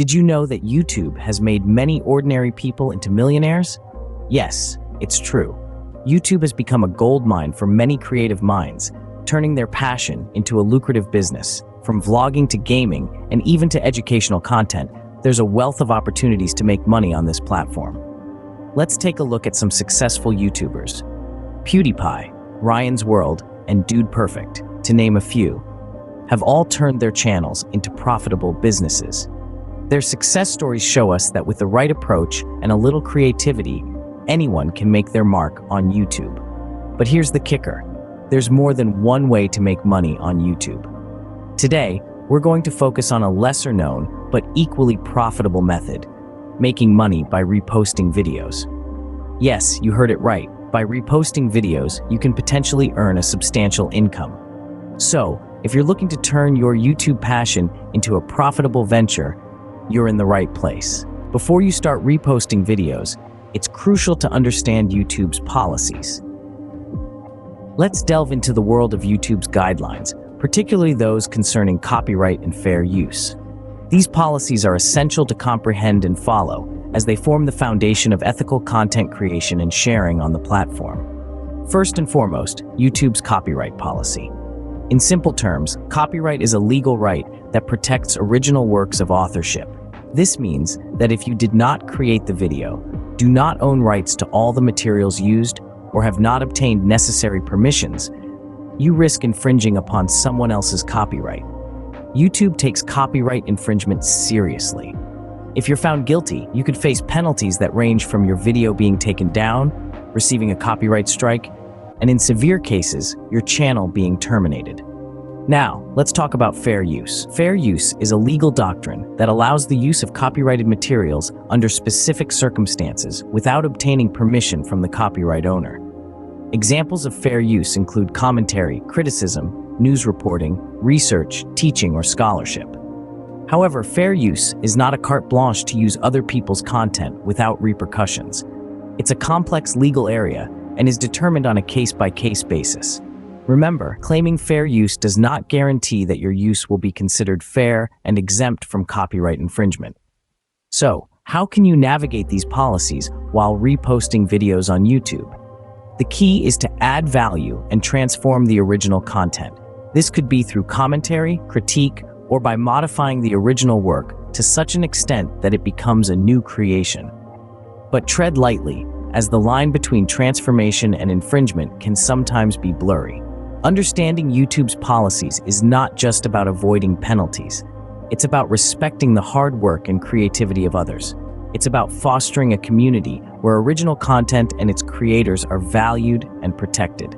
Did you know that YouTube has made many ordinary people into millionaires? Yes, it's true. YouTube has become a goldmine for many creative minds, turning their passion into a lucrative business. From vlogging to gaming and even to educational content, there's a wealth of opportunities to make money on this platform. Let's take a look at some successful YouTubers. PewDiePie, Ryan's World, and Dude Perfect, to name a few, have all turned their channels into profitable businesses. Their success stories show us that with the right approach and a little creativity, anyone can make their mark on YouTube. But here's the kicker. There's more than one way to make money on YouTube. Today, we're going to focus on a lesser-known but equally profitable method, making money by reposting videos. Yes, you heard it right. By reposting videos, you can potentially earn a substantial income. So, if you're looking to turn your YouTube passion into a profitable venture, you're in the right place. Before you start reposting videos, it's crucial to understand YouTube's policies. Let's delve into the world of YouTube's guidelines, particularly those concerning copyright and fair use. These policies are essential to comprehend and follow, as they form the foundation of ethical content creation and sharing on the platform. First and foremost, YouTube's copyright policy. In simple terms, copyright is a legal right that protects original works of authorship. This means that if you did not create the video, do not own rights to all the materials used, or have not obtained necessary permissions, you risk infringing upon someone else's copyright. YouTube takes copyright infringement seriously. If you're found guilty, you could face penalties that range from your video being taken down, receiving a copyright strike, and in severe cases, your channel being terminated. Now, let's talk about fair use. Fair use is a legal doctrine that allows the use of copyrighted materials under specific circumstances without obtaining permission from the copyright owner. Examples of fair use include commentary, criticism, news reporting, research, teaching, or scholarship. However, fair use is not a carte blanche to use other people's content without repercussions. It's a complex legal area and is determined on a case-by-case basis. Remember, claiming fair use does not guarantee that your use will be considered fair and exempt from copyright infringement. So, how can you navigate these policies while reposting videos on YouTube? The key is to add value and transform the original content. This could be through commentary, critique, or by modifying the original work to such an extent that it becomes a new creation. But tread lightly, as the line between transformation and infringement can sometimes be blurry. Understanding YouTube's policies is not just about avoiding penalties. It's about respecting the hard work and creativity of others. It's about fostering a community where original content and its creators are valued and protected.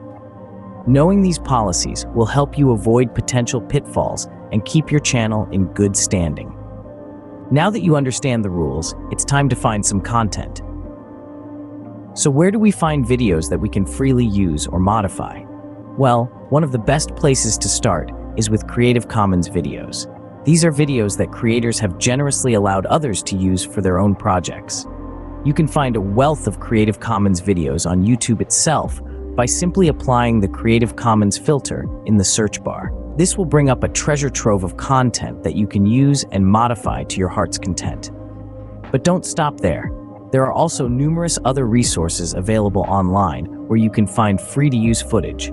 Knowing these policies will help you avoid potential pitfalls and keep your channel in good standing. Now that you understand the rules, it's time to find some content. So where do we find videos that we can freely use or modify? Well, one of the best places to start is with Creative Commons videos. These are videos that creators have generously allowed others to use for their own projects. You can find a wealth of Creative Commons videos on YouTube itself by simply applying the Creative Commons filter in the search bar. This will bring up a treasure trove of content that you can use and modify to your heart's content. But don't stop there. There are also numerous other resources available online where you can find free-to-use footage.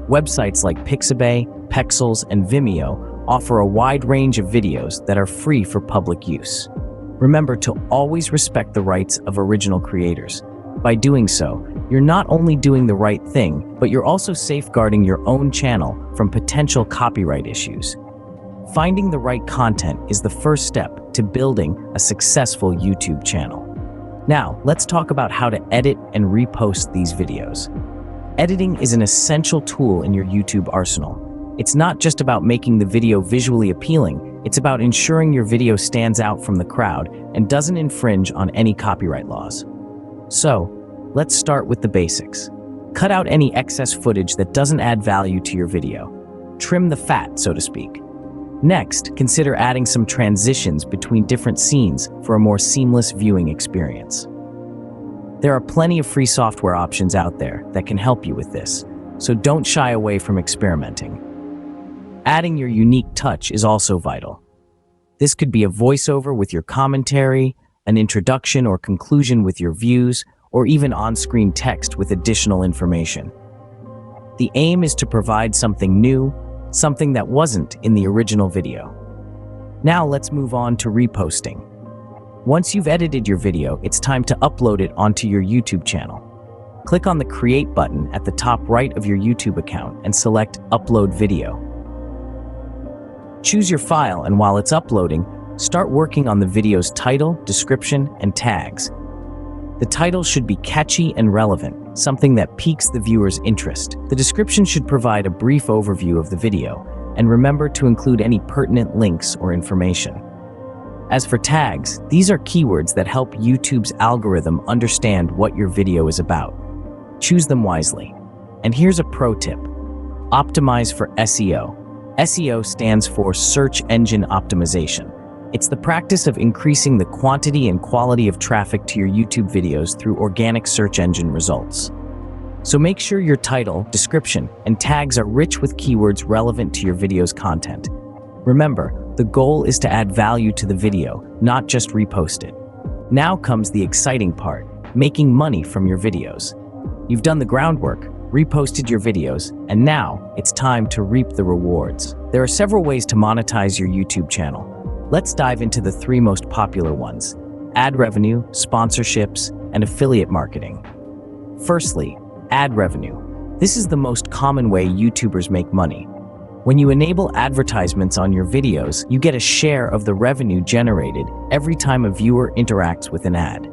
Websites like Pixabay, Pexels, and Vimeo offer a wide range of videos that are free for public use. Remember to always respect the rights of original creators. By doing so, you're not only doing the right thing, but you're also safeguarding your own channel from potential copyright issues. Finding the right content is the first step to building a successful YouTube channel. Now, let's talk about how to edit and repost these videos. Editing is an essential tool in your YouTube arsenal. It's not just about making the video visually appealing, it's about ensuring your video stands out from the crowd and doesn't infringe on any copyright laws. So, let's start with the basics. Cut out any excess footage that doesn't add value to your video. Trim the fat, so to speak. Next, consider adding some transitions between different scenes for a more seamless viewing experience. There are plenty of free software options out there that can help you with this, so don't shy away from experimenting. Adding your unique touch is also vital. This could be a voiceover with your commentary, an introduction or conclusion with your views, or even on-screen text with additional information. The aim is to provide something new, something that wasn't in the original video. Now let's move on to reposting. Once you've edited your video, it's time to upload it onto your YouTube channel. Click on the Create button at the top right of your YouTube account and select Upload Video. Choose your file, and while it's uploading, start working on the video's title, description, and tags. The title should be catchy and relevant, something that piques the viewer's interest. The description should provide a brief overview of the video, and remember to include any pertinent links or information. As for tags, these are keywords that help YouTube's algorithm understand what your video is about. Choose them wisely. And here's a pro tip: optimize for SEO. SEO stands for Search Engine Optimization. It's the practice of increasing the quantity and quality of traffic to your YouTube videos through organic search engine results. So make sure your title, description, and tags are rich with keywords relevant to your video's content. Remember, the goal is to add value to the video, not just repost it. Now comes the exciting part: making money from your videos. You've done the groundwork, reposted your videos, and now it's time to reap the rewards. There are several ways to monetize your YouTube channel. Let's dive into the 3 most popular ones: ad revenue, sponsorships, and affiliate marketing. Firstly, ad revenue. This is the most common way YouTubers make money. When you enable advertisements on your videos, you get a share of the revenue generated every time a viewer interacts with an ad.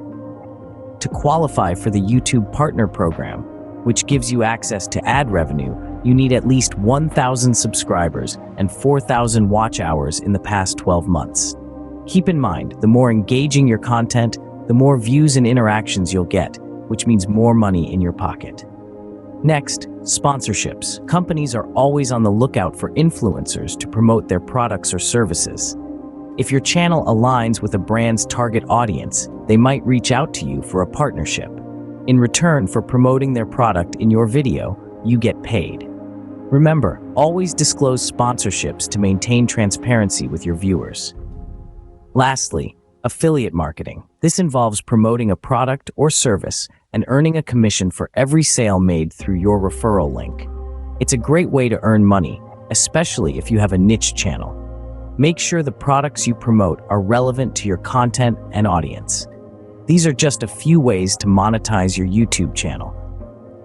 To qualify for the YouTube Partner Program, which gives you access to ad revenue, you need at least 1,000 subscribers and 4,000 watch hours in the past 12 months. Keep in mind, the more engaging your content, the more views and interactions you'll get, which means more money in your pocket. Next, sponsorships. Companies are always on the lookout for influencers to promote their products or services. If your channel aligns with a brand's target audience, they might reach out to you for a partnership. In return for promoting their product in your video, you get paid. Remember, always disclose sponsorships to maintain transparency with your viewers. Lastly, affiliate marketing. This involves promoting a product or service and earning a commission for every sale made through your referral link. It's a great way to earn money, especially if you have a niche channel. Make sure the products you promote are relevant to your content and audience. These are just a few ways to monetize your YouTube channel.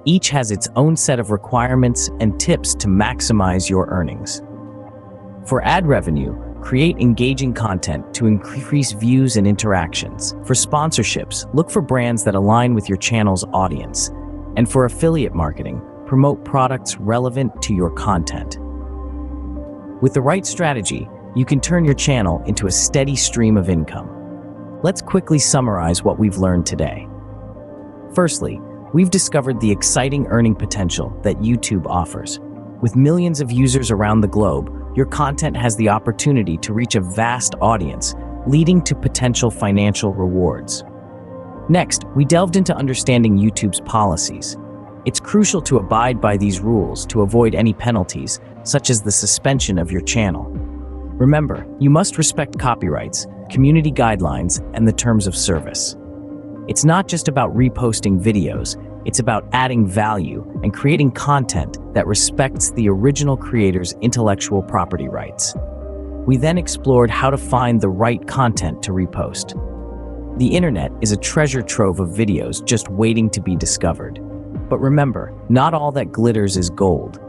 Each has its own set of requirements and tips to maximize your earnings. For ad revenue, create engaging content to increase views and interactions. For sponsorships, look for brands that align with your channel's audience. And for affiliate marketing, promote products relevant to your content. With the right strategy, you can turn your channel into a steady stream of income. Let's quickly summarize what we've learned today. Firstly, we've discovered the exciting earning potential that YouTube offers. With millions of users around the globe, your content has the opportunity to reach a vast audience, leading to potential financial rewards. Next, we delved into understanding YouTube's policies. It's crucial to abide by these rules to avoid any penalties, such as the suspension of your channel. Remember, you must respect copyrights, community guidelines, and the terms of service. It's not just about reposting videos, it's about adding value and creating content that respects the original creator's intellectual property rights. We then explored how to find the right content to repost. The internet is a treasure trove of videos just waiting to be discovered. But remember, not all that glitters is gold.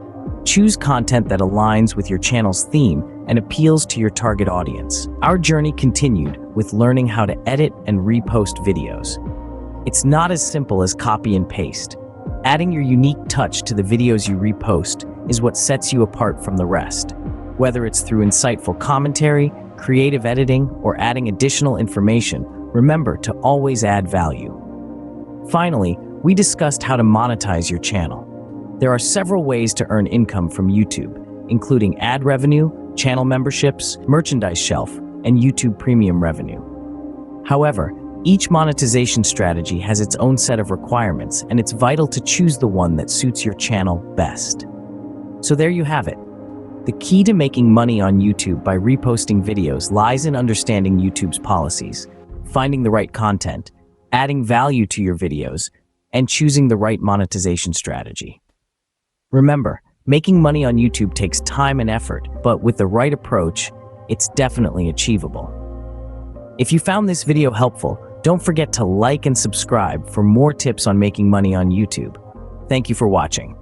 Choose content that aligns with your channel's theme and appeals to your target audience. Our journey continued with learning how to edit and repost videos. It's not as simple as copy and paste. Adding your unique touch to the videos you repost is what sets you apart from the rest. Whether it's through insightful commentary, creative editing, or adding additional information, remember to always add value. Finally, we discussed how to monetize your channel. There are several ways to earn income from YouTube, including ad revenue, channel memberships, merchandise shelf, and YouTube Premium revenue. However, each monetization strategy has its own set of requirements, and it's vital to choose the one that suits your channel best. So there you have it. The key to making money on YouTube by reposting videos lies in understanding YouTube's policies, finding the right content, adding value to your videos, and choosing the right monetization strategy. Remember, making money on YouTube takes time and effort, but with the right approach, it's definitely achievable. If you found this video helpful, don't forget to like and subscribe for more tips on making money on YouTube. Thank you for watching.